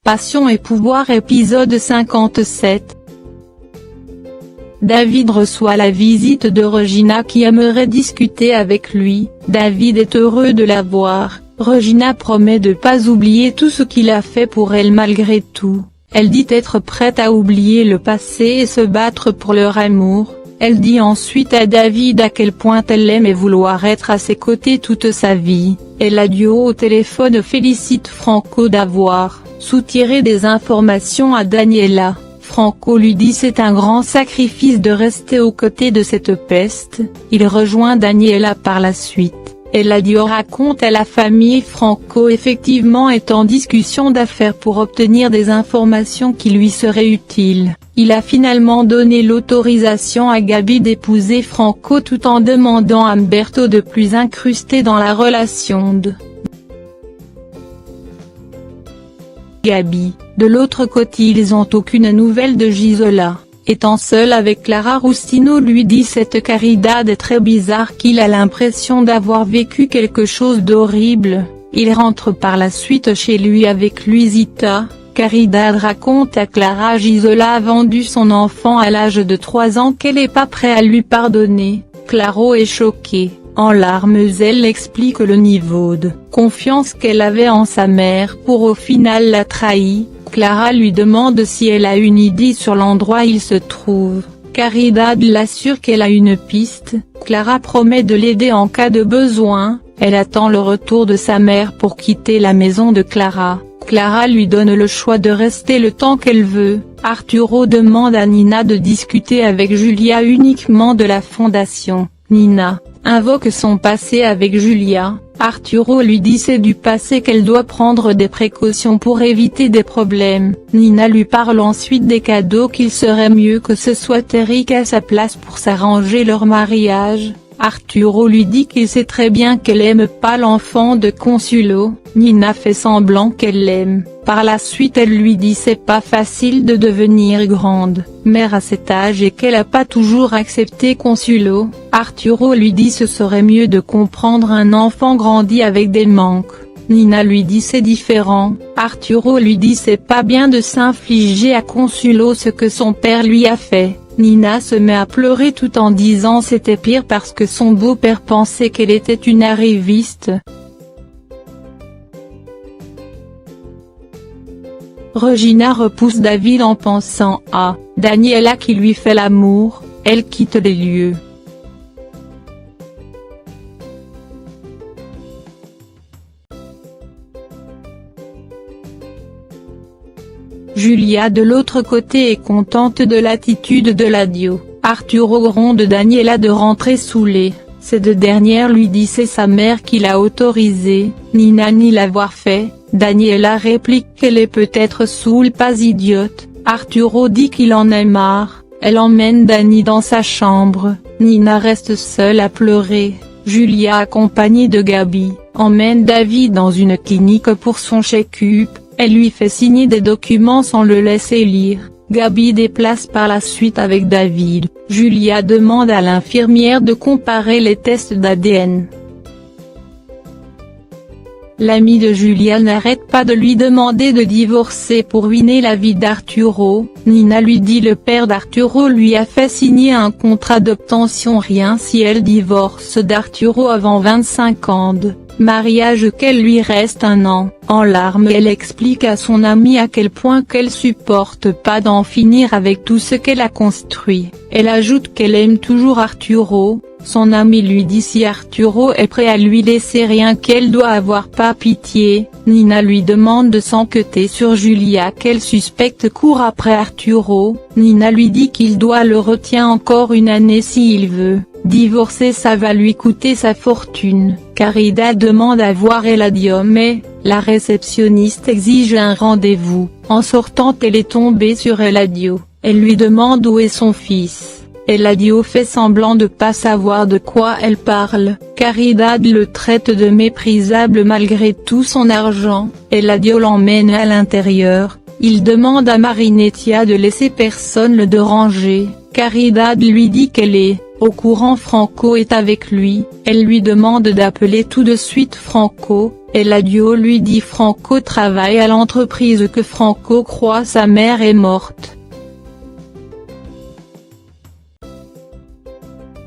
Passion et pouvoir épisode 57. David reçoit la visite de Regina qui aimerait discuter avec lui. David est heureux de la voir. Regina promet de pas oublier tout ce qu'il a fait pour elle malgré tout. Elle dit être prête à oublier le passé et se battre pour leur amour. Elle dit ensuite à David à quel point elle l'aime et vouloir être à ses côtés toute sa vie. Et la duo au téléphone félicite Franco d'avoir soutiré des informations à Daniela. Franco lui dit c'est un grand sacrifice de rester aux côtés de cette peste. Il rejoint Daniela par la suite. Eladio raconte à la famille Franco effectivement est en discussion d'affaires pour obtenir des informations qui lui seraient utiles. Il a finalement donné l'autorisation à Gabi d'épouser Franco tout en demandant à Umberto de plus incruster dans la relation de Gabi. De l'autre côté ils ont aucune nouvelle de Gisola. Étant seul avec Clara Roustino lui dit cette Caridad est très bizarre qu'il a l'impression d'avoir vécu quelque chose d'horrible. Il rentre par la suite chez lui avec Luisita. Caridad raconte à Clara Gisola a vendu son enfant à l'âge de 3 ans qu'elle n'est pas prête à lui pardonner. Claro est choquée. En larmes elle explique le niveau de confiance qu'elle avait en sa mère pour au final la trahir. Clara lui demande si elle a une idée sur l'endroit où il se trouve. Caridad l'assure qu'elle a une piste. Clara promet de l'aider en cas de besoin. Elle attend le retour de sa mère pour quitter la maison de Clara. Clara lui donne le choix de rester le temps qu'elle veut. Arturo demande à Nina de discuter avec Julia uniquement de la fondation. Nina invoque son passé avec Julia. Arturo lui dit c'est du passé qu'elle doit prendre des précautions pour éviter des problèmes. Nina lui parle ensuite des cadeaux qu'il serait mieux que ce soit Eric à sa place pour s'arranger leur mariage. Arturo lui dit qu'il sait très bien qu'elle aime pas l'enfant de Consuelo. Nina fait semblant qu'elle l'aime. Par la suite elle lui dit c'est pas facile de devenir grande mère à cet âge et qu'elle a pas toujours accepté Consuelo. Arturo lui dit ce serait mieux de comprendre un enfant grandi avec des manques. Nina lui dit c'est différent. Arturo lui dit c'est pas bien de s'infliger à Consuelo ce que son père lui a fait. Nina se met à pleurer tout en disant c'était pire parce que son beau-père pensait qu'elle était une arriviste. Regina repousse David en pensant à Daniela qui lui fait l'amour. Elle quitte les lieux. Julia de l'autre côté est contente de l'attitude de Eladio. Arturo gronde Daniela de rentrer saoulée. Ces deux dernières lui disent c'est sa mère qui l'a autorisé. Nina nie l'avoir fait. Daniela réplique qu'elle est peut-être saoule pas idiote. Arturo dit qu'il en a marre. Elle emmène Dani dans sa chambre. Nina reste seule à pleurer. Julia accompagnée de Gabi, emmène David dans une clinique pour son check-up. Elle lui fait signer des documents sans le laisser lire. Gabi déplace par la suite avec David. Julia demande à l'infirmière de comparer les tests d'ADN. L'ami de Julia n'arrête pas de lui demander de divorcer pour ruiner la vie d'Arturo. Nina lui dit le père d'Arturo lui a fait signer un contrat d'obtention rien si elle divorce d'Arturo avant 25 ans de mariage qu'elle lui reste 1 an. En larmes elle explique à son amie à quel point qu'elle supporte pas d'en finir avec tout ce qu'elle a construit. Elle ajoute qu'elle aime toujours Arturo. Son ami lui dit si Arturo est prêt à lui laisser rien qu'elle doit avoir pas pitié. Nina lui demande de s'enquêter sur Julia qu'elle suspecte court après Arturo. Nina lui dit qu'il doit le retenir encore 1 année s'il veut. Divorcer ça va lui coûter sa fortune. Caridad demande à voir Eladio mais la réceptionniste exige un rendez-vous. En sortant elle est tombée sur Eladio. Elle lui demande où est son fils. Eladio fait semblant de pas savoir de quoi elle parle. Caridad le traite de méprisable malgré tout son argent. Eladio l'emmène à l'intérieur. Il demande à Marinettia de laisser personne le déranger. Caridad lui dit qu'elle est Au courant, Franco est avec lui, elle lui demande d'appeler tout de suite Franco. Eladio lui dit Franco travaille à l'entreprise que Franco croit sa mère est morte.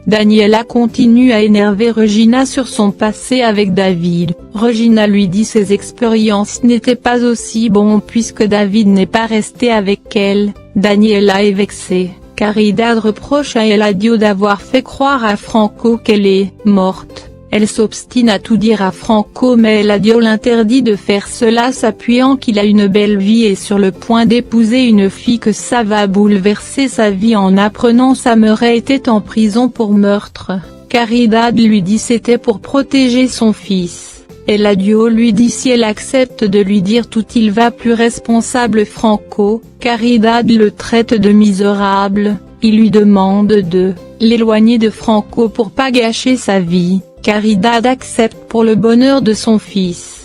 Daniela continue à énerver Regina sur son passé avec David. Regina lui dit ses expériences n'étaient pas aussi bonnes puisque David n'est pas resté avec elle. Daniela est vexée. Caridad reproche à Eladio d'avoir fait croire à Franco qu'elle est morte. Elle s'obstine à tout dire à Franco mais Eladio l'interdit de faire cela, s'appuyant qu'il a une belle vie et sur le point d'épouser une fille que ça va bouleverser sa vie en apprenant sa mère était en prison pour meurtre. Caridad lui dit c'était pour protéger son fils. Eladio lui dit si elle accepte de lui dire tout il va plus responsable Franco. Caridad le traite de misérable, il lui demande de l'éloigner de Franco pour pas gâcher sa vie. Caridad accepte pour le bonheur de son fils.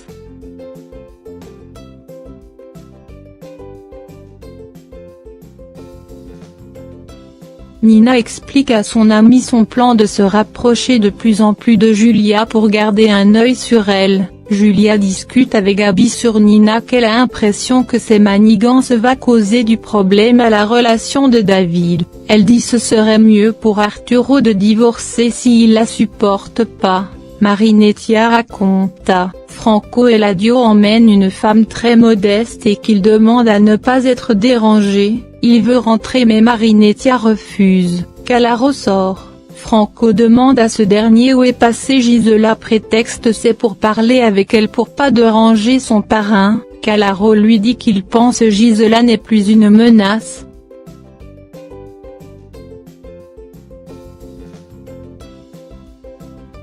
Nina explique à son ami son plan de se rapprocher de plus en plus de Julia pour garder un œil sur elle. Julia discute avec Gabi sur Nina qu'elle a l'impression que ses manigances va causer du problème à la relation de David. Elle dit ce serait mieux pour Arturo de divorcer s'il la supporte pas. Marinettia raconta, Franco Eladio emmène une femme très modeste et qu'il demande à ne pas être dérangé, il veut rentrer mais Marinettia refuse. Calaro sort. Franco demande à ce dernier où est passée Gisela, prétexte c'est pour parler avec elle pour pas déranger son parrain. Calaro lui dit qu'il pense Gisela n'est plus une menace.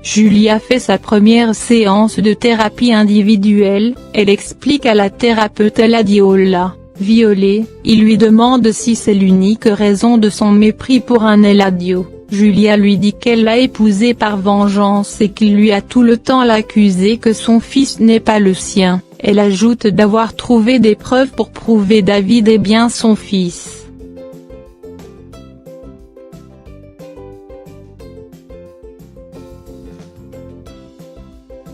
Julia fait sa première séance de thérapie individuelle, elle explique à la thérapeute Eladio l'a violée, il lui demande si c'est l'unique raison de son mépris pour un Eladio. Julia lui dit qu'elle l'a épousé par vengeance et qu'il lui a tout le temps l'accusé que son fils n'est pas le sien. Elle ajoute d'avoir trouvé des preuves pour prouver David est bien son fils.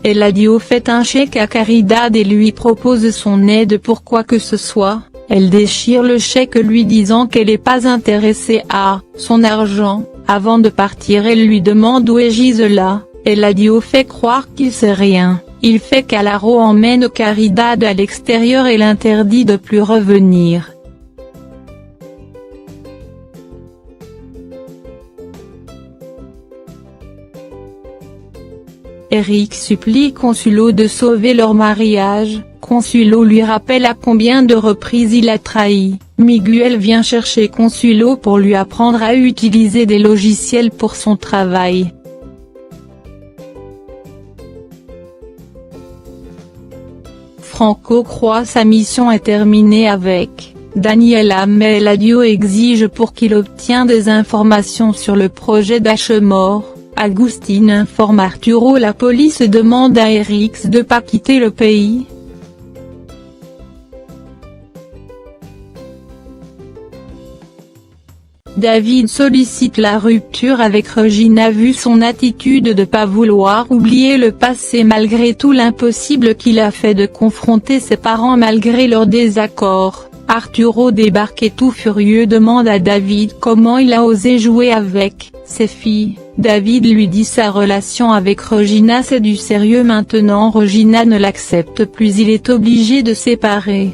Eladio fait un chèque à Caridad et lui propose son aide pour quoi que ce soit. Elle déchire le chèque lui disant qu'elle n'est pas intéressée à son argent. Avant de partir elle lui demande où est Gisela. Eladio fait croire qu'il sait rien. Il fait qu'Alaro emmène Caridad à l'extérieur et l'interdit de plus revenir. Eric supplie Consuelo de sauver leur mariage. Consuelo lui rappelle à combien de reprises il a trahi. Miguel vient chercher Consuelo pour lui apprendre à utiliser des logiciels pour son travail. Franco croit sa mission est terminée avec Daniela mais Eladio exige pour qu'il obtienne des informations sur le projet d'Ashemore. Agustín informe Arturo la police demande à Eric de pas quitter le pays. David sollicite la rupture avec Regina vu son attitude de pas vouloir oublier le passé malgré tout l'impossible qu'il a fait de confronter ses parents malgré leur désaccord. Arturo débarque et tout furieux demande à David comment il a osé jouer avec ses filles. David lui dit sa relation avec Regina c'est du sérieux maintenant Regina ne l'accepte plus il est obligé de séparer.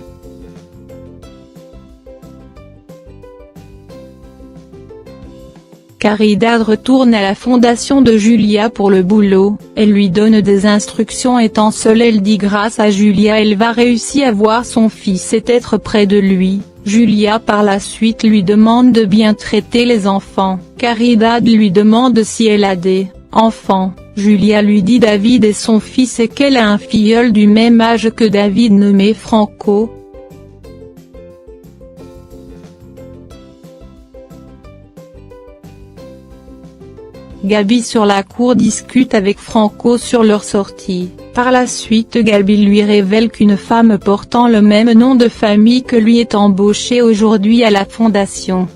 Caridad retourne à la fondation de Julia pour le boulot, elle lui donne des instructions étant seule elle dit grâce à Julia elle va réussir à voir son fils et être près de lui. Julia par la suite lui demande de bien traiter les enfants. Caridad lui demande si elle a des enfants. Julia lui dit David est son fils et qu'elle a un filleul du même âge que David nommé Franco. Gabi sur la cour discute avec Franco sur leur sortie. Par la suite Gabi lui révèle qu'une femme portant le même nom de famille que lui est embauchée aujourd'hui à la fondation.